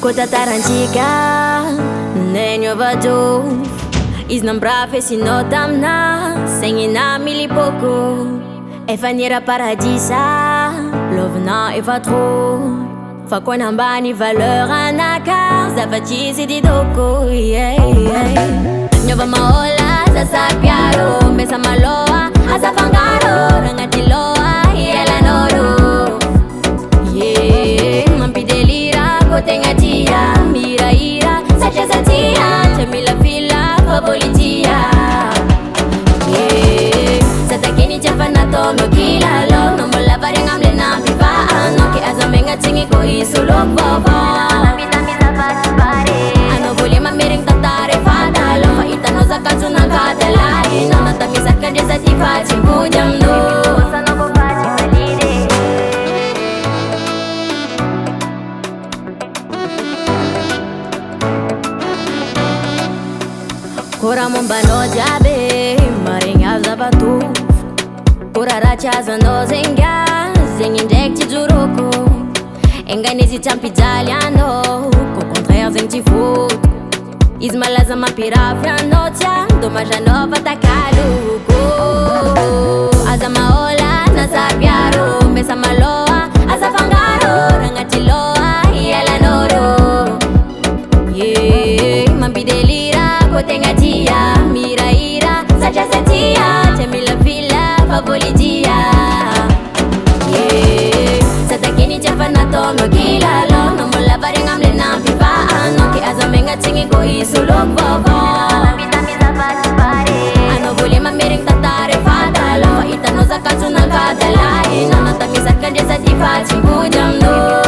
Kota tarantika nenyo vado izy nambrafy esinao tamina saigny namily poko efa nira paradisa lovina efa trop fa koa nambany valeur anaka zavatry izy didoko nyova mahola zasapiaro mesa maloa azafangaro ragnaty loa ielanoro mampidelira kotegna tia miraira satria satia tsy mila fila favolitia satakiny tsy afa nataonao kilalo namola variagna amle nampivahano ke aza megna tsigny ko isoloko vava anao voly mamerigny tantara efa talo fa hitanao zakajo nankadalay nao natamisaka ndresa ty fatsimpody aminao Kora mombanao jiaby maregny azo zava-tofo kora raha tsy azanao zenga zegny ndraiky tsy joroko engany izy tsy ampijaly anao qu'au contraire zegny tsy foto izy malaza mampirafy anao tia dommage anao fa takaloko aza mahola nasapiaro mesa maloa aza fangaro ragnaty loa ielanoro mampidelira kotegna tia miraira satria satia tsy mila fila favolitia satakiny tsy afa nataonao kilalo namola variagna amle nampivahano ke aza megna tsigny ko isoloko vava anao voly mamerigny tantara efa talo fa hitanao zakajo nankadalay nao natamisaka ndresa ty fatsimpody aminao